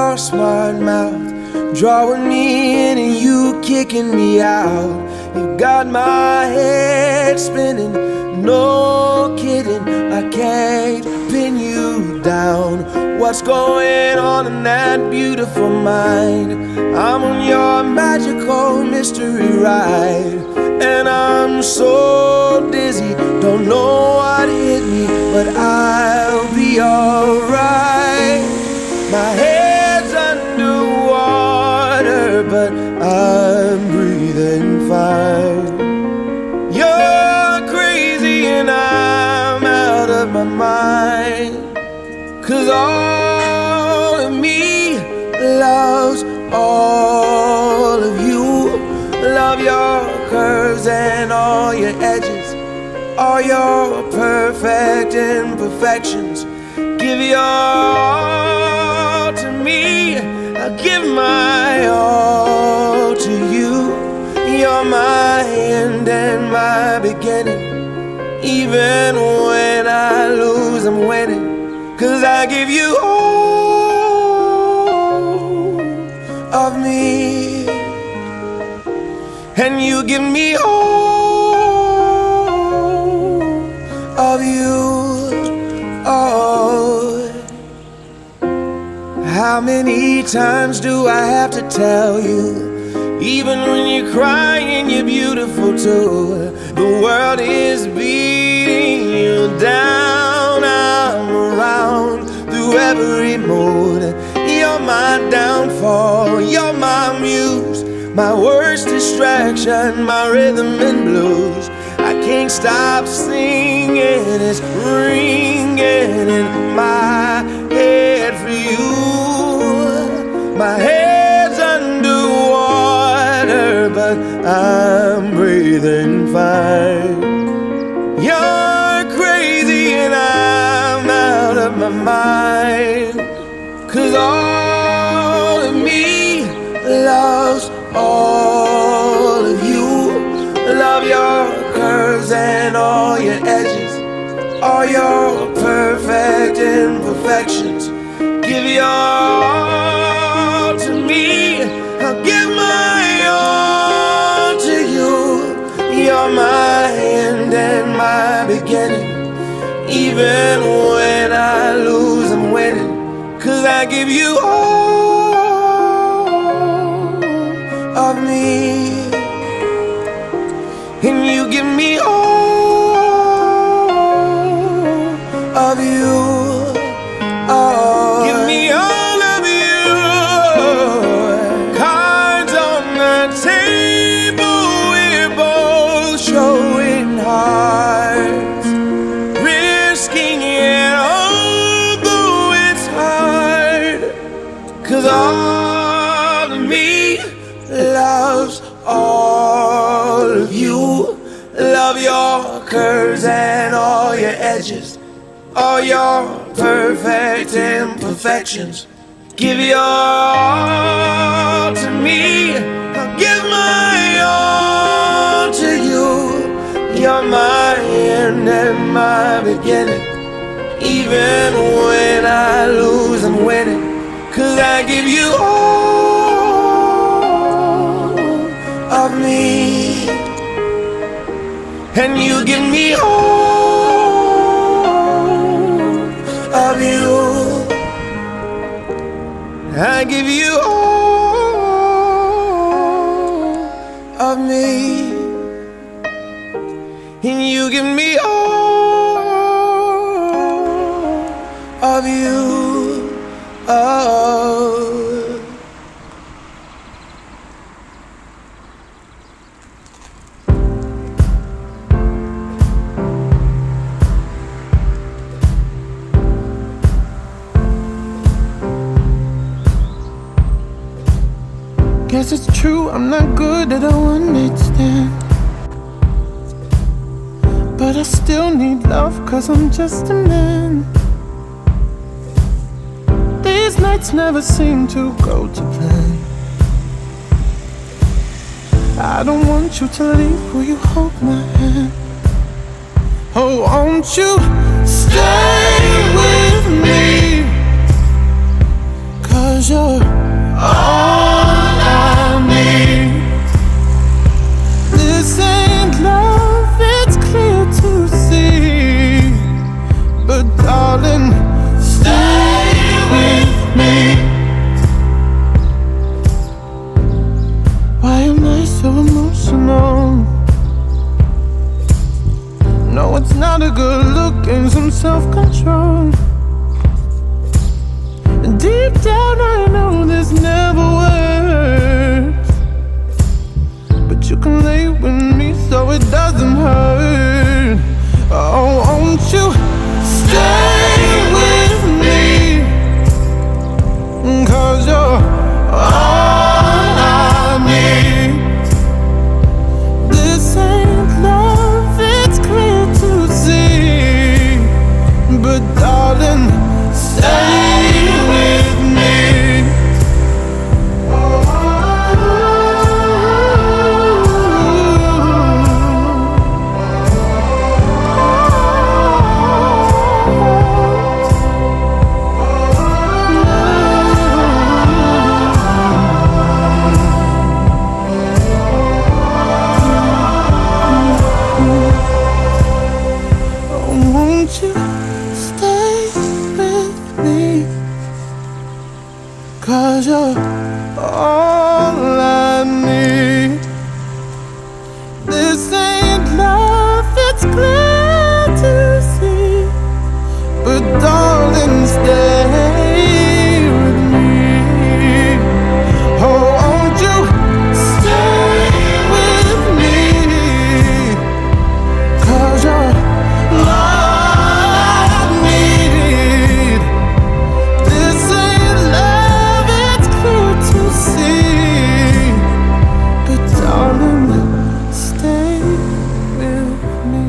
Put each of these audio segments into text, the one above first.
your smart mouth, drawing me in and you kicking me out. You got my head spinning, no kidding, I can't pin you down. What's going on in that beautiful mind? I'm on your magical mystery ride, and I'm so dizzy, don't know what hit me, but I'll be alright. My head's underwater, but I'm breathing fine. You're crazy and I'm out of my mind, 'cause all of me loves all of you. Love your curves and all your edges, all your perfect imperfections. Give your all to me, I'll give my all to you. You're my end and my beginning. Even when I lose, I'm winning, 'cause I give you all of me, and you give me all of you. Oh, how many times do I have to tell you? Even when you're crying, you're beautiful too. The world is beating you down. I'm around through every mood. You're my downfall, you're my muse, my worst distraction, my rhythm and blues. I can't stop singing, it's ringing in my head for you. My head's underwater, but I'm breathing fine. You're crazy and I'm out of my mind, 'cause all of me loves all of you. Love your curves and all your edges, all your perfect imperfections. Give your all to me, I'll give my all to you. You're my end and my beginning. Even when I lose, I'm winning, 'cause I give you all of me, and you give me all of you. Oh, give me all of you. Cards on the table, we're both showing hearts, risking it although it's hard, 'cause all of me loves all of you. Love your curves and all your edges, all your perfect imperfections. Give your all to me, I'll give my all to you. You're my end and my beginning. Even when I lose, I'm winning, 'cause I give you all of me, and you give me all of you. I give you all of me, and you give me all of you. Oh, guess it's true, I'm not good at a one-night stand, but I still need love, 'cause I'm just a man. These nights never seem to go to plan. I don't want you to leave, will you hold my hand? Oh, won't you stay with me? 'Cause 'cause you're all I need. This ain't love, it's clear to see, but darling, stay with me. Why am I so emotional? No, it's not a good look and some self-control. And deep down I know this never works, but you can lay with me so it doesn't hurt. Oh, won't you stay with me? 'Cause you're all I need. This ain't love, it's clear to see, but darling, stay with me. Won't you stay with me? 'Cause you're all I need. This ain't love, it's clear to see, but darling, stay with me. Oh, won't you stay with me? 'Cause you're all I need. This ain't love, it's clear to see, but darling, stay with me.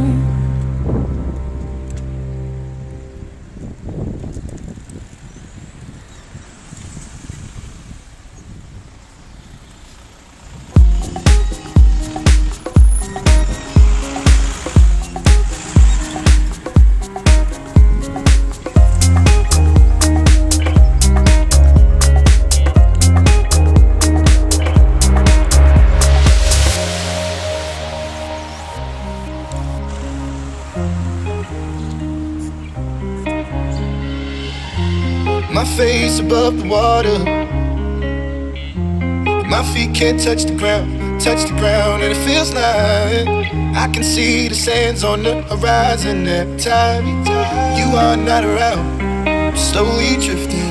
My face above the water, my feet can't touch the ground, and it feels like I can see the sands on the horizon every time you are not around. I'm slowly drifting